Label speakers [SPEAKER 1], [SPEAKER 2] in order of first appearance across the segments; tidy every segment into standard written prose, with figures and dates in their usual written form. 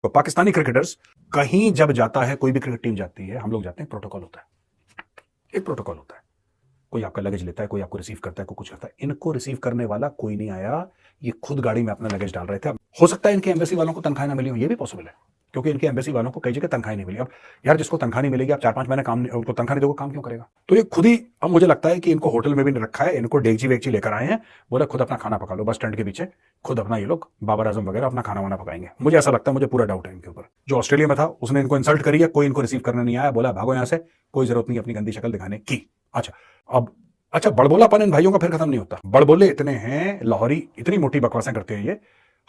[SPEAKER 1] तो पाकिस्तानी क्रिकेटर्स कहीं जब जाता है, कोई भी क्रिकेट टीम जाती है, हम लोग जाते हैं, प्रोटोकॉल होता है। एक प्रोटोकॉल होता है। कोई आपका लगेज लेता है, कोई आपको रिसीव करता है, कोई कुछ करता है। इनको रिसीव करने वाला कोई नहीं आया, ये खुद गाड़ी में अपना लगेज डाल रहे थे। हो सकता है इनके एम्बेसी वालों को तनख्वाह ना मिली हो, ये भी पॉसिबल है, क्योंकि इनके एम्बेसी वालों को कई जगह तनख्वाह नहीं मिली। अब यार, जिसको तनख्वाह नहीं मिलेगी, आप 4-5 महीने काम उनको तनख्वाह नहीं दोगे, काम क्यों करेगा? तो ये खुद ही, अब मुझे लगता है कि इनको होटल में भी नहीं रखा है, इनको डेगची वेगची लेकर आए हैं, बोला खुद अपना खाना पका लो बस स्टैंड के पीछे, खुद अपना ये लोग बाबर आजम वगैरह अपना खाना वाना पकाएंगे। मुझे ऐसा लगता है, मुझे पूरा डाउट है इनके ऊपर। जो ऑस्ट्रेलिया में था उसने इनको इंसल्ट करी है, कोई इनको रिसीव करने नहीं आया, बोला भागो यहां से, कोई जरूरत नहीं अपनी गंदी शक्ल दिखाने की। अच्छा, अब अच्छा, बड़बोलापन इन भाइयों का फिर खत्म नहीं होता। बड़बोले इतने हैं, लाहौरी इतनी मोटी बकवासें करते हैं, ये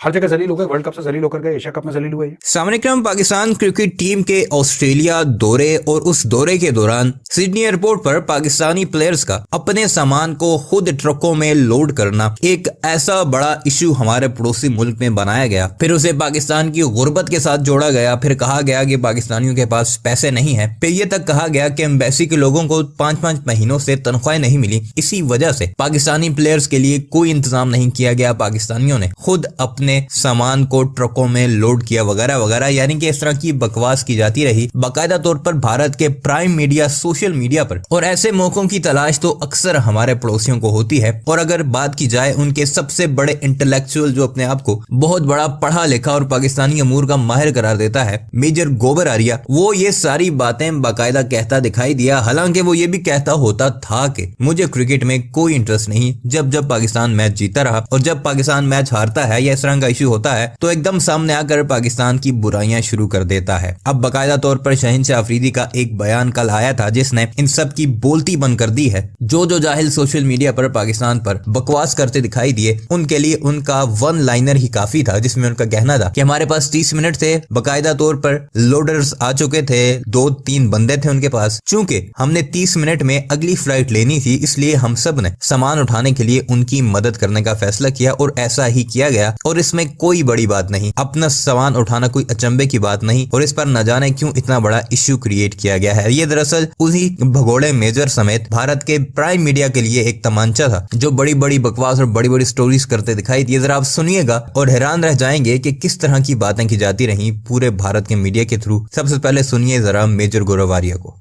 [SPEAKER 1] हर जगह जलील हो गए, वर्ल्ड कप से जलील होकर गए, एशिया कप में जलील हुए।
[SPEAKER 2] सामने पाकिस्तान क्रिकेट टीम के ऑस्ट्रेलिया दौरे और उस दौरे के दौरान सिडनी एयरपोर्ट पर पाकिस्तानी प्लेयर्स का अपने सामान को खुद ट्रकों में लोड करना एक ऐसा बड़ा इशू हमारे पड़ोसी मुल्क में बनाया गया। फिर उसे पाकिस्तान की गुर्बत के साथ जोड़ा गया। फिर कहा गया कि पाकिस्तानियों के पास पैसे नहीं है। फिर ये तक कहा गया कि एम्बेसी के लोगों को 5-5 महीनों से तनख्वाहें नहीं मिली। इसी वजह से पाकिस्तानी प्लेयर्स के लिए कोई इंतजाम नहीं किया गया। पाकिस्तानियों ने खुद अपने सामान को ट्रकों में लोड किया वगैरह वगैरह, यानी कि इस तरह की बकवास की जाती रही बाकायदा तौर पर भारत के प्राइम मीडिया, सोशल मीडिया पर। और ऐसे मौकों की तलाश तो अक्सर हमारे पड़ोसियों को होती है। और अगर बात की जाए उनके सबसे बड़े इंटेलेक्चुअल, जो अपने आप को बहुत बड़ा पढ़ा लिखा और पाकिस्तानी अमूर का माहिर करार देता है, मेजर गोबर आर्या, वो ये सारी बातें बाकायदा कहता दिखाई दिया। हालांकि वो ये भी कहता होता था कि मुझे क्रिकेट में कोई इंटरेस्ट नहीं। जब जब पाकिस्तान मैच जीता रहा और जब पाकिस्तान मैच हारता है या इस तरह का इशू होता है तो एकदम सामने आकर पाकिस्तान की बुराइयां शुरू कर देता है। अब बाकायदा तौर पर शहनशाह अफरीदी का एक बयान कल आया था जिसने इन सब की बोलती बंद कर दी है। जो जाहिल सोशल मीडिया पर पाकिस्तान पर बकवास करते दिखाई दिए, उनके लिए उनका वन लाइनर ही काफी था, जिसमें उनका कहना था कि हमारे पास 30 मिनट थे, बाकायदा तौर पर लोडर्स आ चुके थे, 2-3 बंदे थे उनके पास। चूंकि हमने 30 मिनट में अगली फ्लाइट लेनी थी, इसलिए हम सब ने सामान उठाने के लिए उनकी मदद करने का फैसला किया और ऐसा ही किया गया। और इसमें कोई बड़ी बात नहीं, अपना सामान उठाना कोई अचंभे की बात नहीं। और इस पर न जाने क्यों इतना बड़ा इश्यू क्रिएट किया गया है। ये दरअसल उसी भगोड़े मेजर समेत भारत के प्राइम मीडिया के लिए एक तमांचा था, जो बड़ी बड़ी बकवास और बड़ी बड़ी स्टोरीज करते दिखाई दिए। जरा आप सुनिएगा और हैरान रह जाएंगे कि किस तरह की बातें की जाती रही पूरे भारत के मीडिया के थ्रू। सबसे पहले सुनिए जरा मेजर गौरव आर्या को।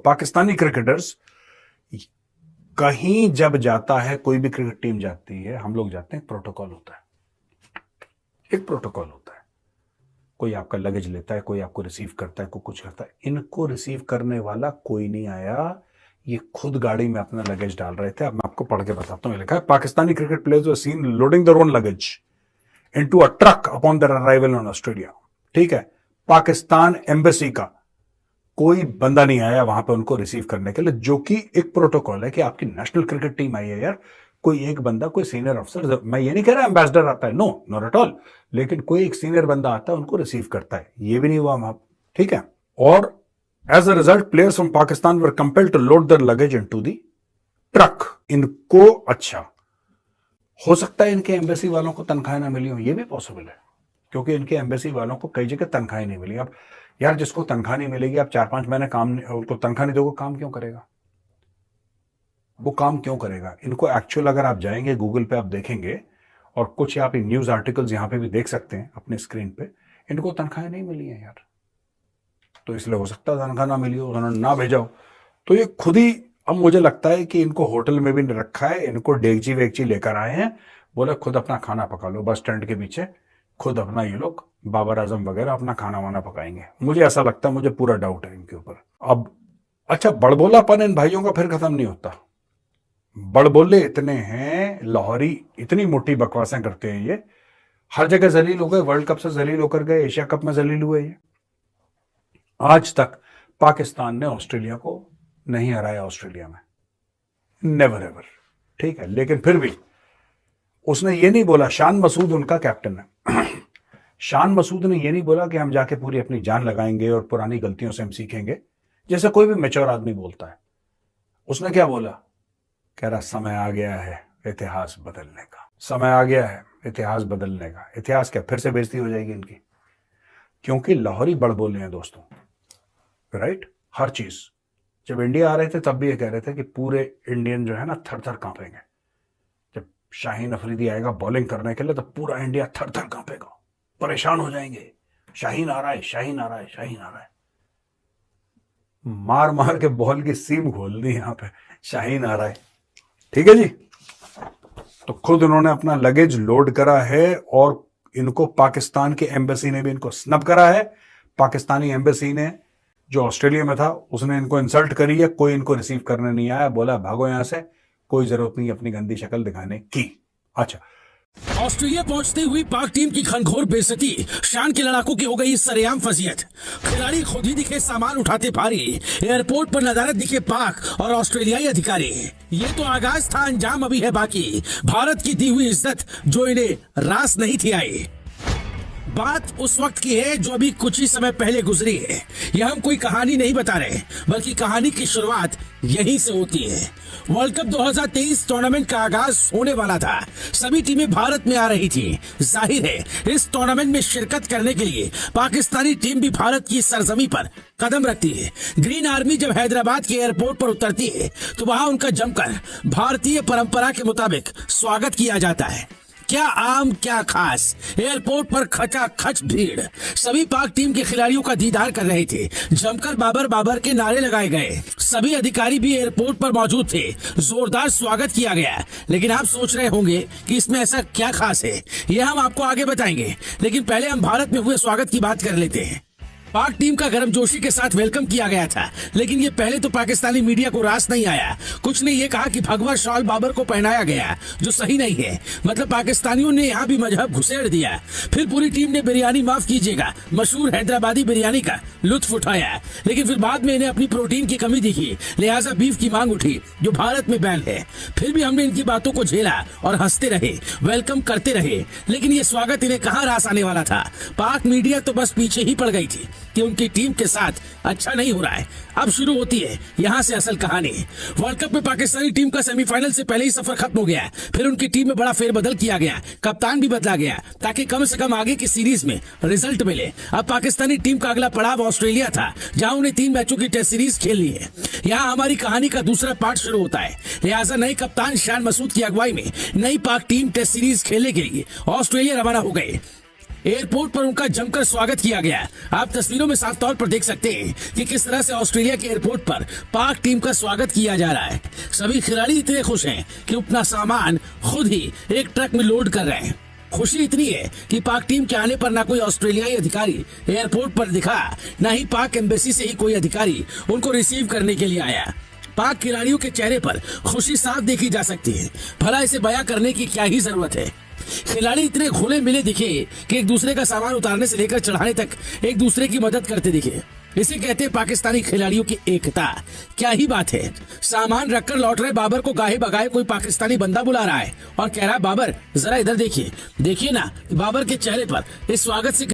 [SPEAKER 1] पाकिस्तानी क्रिकेटर्स कहीं जब जाता है, कोई भी क्रिकेट टीम जाती है, हम लोग जाते हैं, प्रोटोकॉल होता है। एक प्रोटोकॉल होता है। कोई आपका लगेज लेता है, कोई आपको रिसीव करता है, कोई कुछ करता है। इनको रिसीव करने वाला कोई नहीं आया, ये खुद गाड़ी में अपना लगेज डाल रहे थे। अब मैं आपको पढ़ के बताता हूं। लिखा है, Pakistani cricket players were seen loading their own luggage into a truck upon their arrival on Australia. ठीक है, पाकिस्तान एम्बेसी का कोई बंदा नहीं आया वहां पे उनको रिसीव करने के लिए, जो कि एक प्रोटोकॉल है कि आपकी नेशनल क्रिकेट टीम आई है यार, कोई एक बंदा, कोई सीनियर अफसर, मैं ये नहीं कह रहा एम्बेसडर आता है, नो नॉट एट ऑल, लेकिन कोई एक सीनियर बंदा आता है, उनको रिसीव करता है। ये भी नहीं हुआ वहां। ठीक है, और as a result players from Pakistan were compelled to load their luggage into the truck. इनको, अच्छा, हो सकता है इनके एम्बेसी वालों को तनख्वाह ना मिली हो, ये भी पॉसिबल है, क्योंकि इनके एम्बेसी वालों को कई जगह तनख्वाह नहीं मिली। अब यार, जिसको तनख्वाह नहीं मिलेगी, आप 4-5 महीने काम, उनको तनख्वाह नहीं दोगे, काम क्यों करेगा? वो काम क्यों करेगा? इनको एक्चुअल, अगर आप जाएंगे गूगल पे, आप देखेंगे, और कुछ आप न्यूज आर्टिकल्स यहां पे भी देख सकते हैं अपने स्क्रीन पे, इनको तनख्वाहें नहीं मिली है यार। तो इसलिए हो सकता है तनख्वाह ना मिली हो, उन्होंने ना भेजा हो। तो ये खुद ही, अब मुझे लगता है कि इनको होटल में भी नहीं रखा है, इनको डेगची वेगची लेकर आए हैं, बोले खुद अपना खाना पका लो बस स्टैंड के पीछे, खुद अपना ये लोग बाबर आजम वगैरह अपना खाना वाना पकाएंगे। मुझे ऐसा लगता है, मुझे पूरा डाउट है इनके ऊपर। अब अच्छा, बड़बोलापन इन भाइयों का फिर खत्म नहीं होता। बड़बोले इतने हैं, लाहौरी इतनी मोटी बकवासें करते हैं, ये हर जगह जलील हो गए, वर्ल्ड कप से जलील होकर गए, एशिया कप में जलील हुए। ये आज तक पाकिस्तान ने ऑस्ट्रेलिया को नहीं हराया, ऑस्ट्रेलिया में नेवर एवर। ठीक है, लेकिन फिर भी उसने ये नहीं बोला, शान मसूद उनका कैप्टन है, शान मसूद ने ये नहीं बोला कि हम जाके पूरी अपनी जान लगाएंगे और पुरानी गलतियों से हम सीखेंगे, जैसे कोई भी मैच्योर आदमी बोलता है। उसने क्या बोला? कह रहा समय आ गया है इतिहास बदलने का, समय आ गया है इतिहास बदलने का। इतिहास क्या, फिर से बेइज्जती हो जाएगी इनकी, क्योंकि लाहौरी बड़ बोले हैं दोस्तों, राइट? हर चीज, जब इंडिया आ रहे थे तब भी ये कह रहे थे कि पूरे इंडियन जो है ना थर थर कांपेंगे। जब शाहीन अफरीदी आएगा बॉलिंग करने के लिए तो पूरा इंडिया थर थर कांपेगा, परेशान हो जाएंगे, शाहीन आ रहा है, शाहीन आ रहा है, शाहीन आ रहा है। मार मार के बॉल की सीम खोल दी यहां पे, शाहीन आ रहा है। ठीक है जी। तो खुद उन्होंने अपना लगेज लोड करा है और इनको पाकिस्तान के एम्बेसी ने भी इनको स्नब करा है। पाकिस्तानी एम्बेसी ने जो ऑस्ट्रेलिया में था उसने इनको इंसल्ट करी है, कोई इनको रिसीव करने नहीं आया, बोला भागो यहां से, कोई जरूरत नहीं अपनी गंदी शक्ल दिखाने की। अच्छा,
[SPEAKER 3] ऑस्ट्रेलिया पहुंचते हुई पाक टीम की घनघोर बेइज्जती, शान के लड़ाकों की हो गई सरेआम फजीयत। खिलाड़ी खुद ही दिखे सामान उठाते भारी, एयरपोर्ट पर नदारत दिखे पाक और ऑस्ट्रेलियाई अधिकारी। ये तो आगाज था, अंजाम अभी है बाकी। भारत की दी हुई इज्जत जो इन्हें रास नहीं थी आई। बात उस वक्त की है जो अभी कुछ ही समय पहले गुजरी है। यह हम कोई कहानी नहीं बता रहे, बल्कि कहानी की शुरुआत यहीं से होती है। वर्ल्ड कप 2023 टूर्नामेंट का आगाज होने वाला था। सभी टीमें भारत में आ रही थी। जाहिर है इस टूर्नामेंट में शिरकत करने के लिए पाकिस्तानी टीम भी भारत की सरजमी पर कदम रखती है। ग्रीन आर्मी जब हैदराबाद के एयरपोर्ट पर उतरती है तो वहां उनका जमकर भारतीय परंपरा के मुताबिक स्वागत किया जाता है। क्या आम क्या खास, एयरपोर्ट पर खचाखच भीड़। सभी पाक टीम के खिलाड़ियों का दीदार कर रहे थे। जमकर बाबर बाबर के नारे लगाए गए। सभी अधिकारी भी एयरपोर्ट पर मौजूद थे। जोरदार स्वागत किया गया। लेकिन आप सोच रहे होंगे कि इसमें ऐसा क्या खास है, यह हम आपको आगे बताएंगे। लेकिन पहले हम भारत में हुए स्वागत की बात कर लेते हैं। पाक टीम का गर्मजोशी के साथ वेलकम किया गया था, लेकिन ये पहले तो पाकिस्तानी मीडिया को रास नहीं आया। कुछ ने ये कहा कि भगवा शॉल बाबर को पहनाया गया, जो सही नहीं है। मतलब पाकिस्तानियों ने यहाँ भी मजहब घुसेड़ दिया। फिर पूरी टीम ने बिरयानी, माफ कीजिएगा, मशहूर हैदराबादी बिरयानी का लुत्फ उठाया। लेकिन फिर बाद में इन्हें अपनी प्रोटीन की कमी दिखी, लिहाजा बीफ की मांग उठी, जो भारत में बैन है। फिर भी हमने इनकी बातों को झेला और हंसते रहे, वेलकम करते रहे। लेकिन ये स्वागत इन्हें कहाँ रास आने वाला था। पाक मीडिया तो बस पीछे ही पड़ गई थी कि उनकी टीम के साथ अच्छा नहीं हो रहा है। अब शुरू होती है यहाँ से असल कहानी। वर्ल्ड कप में पाकिस्तानी टीम का सेमीफाइनल से पहले ही सफर खत्म हो गया। फिर उनकी टीम में बड़ा फेरबदल किया गया, कप्तान भी बदला गया, ताकि कम से कम आगे की सीरीज में रिजल्ट मिले। अब पाकिस्तानी टीम का अगला पड़ाव ऑस्ट्रेलिया था, जहां उन्हें 3 मैचों की टेस्ट सीरीज खेलनी है। यहाँ हमारी कहानी का दूसरा पार्ट शुरू होता है। लिहाजा नए कप्तान शान मसूद की अगुवाई में नई पाक टीम टेस्ट सीरीज खेलने के लिए ऑस्ट्रेलिया रवाना हो गए। एयरपोर्ट पर उनका जमकर स्वागत किया गया। आप तस्वीरों में साफ तौर पर देख सकते हैं कि किस तरह से ऑस्ट्रेलिया के एयरपोर्ट पर पाक टीम का स्वागत किया जा रहा है। सभी खिलाड़ी इतने खुश हैं कि अपना सामान खुद ही एक ट्रक में लोड कर रहे हैं। खुशी इतनी है कि पाक टीम के आने पर ना कोई ऑस्ट्रेलियाई अधिकारी एयरपोर्ट पर दिखा, ना ही पाक एम्बेसी से ही कोई अधिकारी उनको रिसीव करने के लिए आया। पाक खिलाड़ियों के चेहरे पर खुशी साफ देखी जा सकती है। भला इसे बयां करने की क्या ही जरूरत है। खिलाड़ी इतने घुले मिले दिखे कि एक दूसरे का सामान उतारने से लेकर चढ़ाने तक एक दूसरे की मदद करते दिखे। इसे कहते हैं पाकिस्तानी खिलाड़ियों की एकता। क्या ही बात है। सामान रखकर लौट रहे बाबर को गाहे बगाए कोई पाकिस्तानी बंदा बुला रहा है और कह रहा है, बाबर जरा इधर देखिए। देखिए ना, बाबर के चेहरे पर इस स्वागत से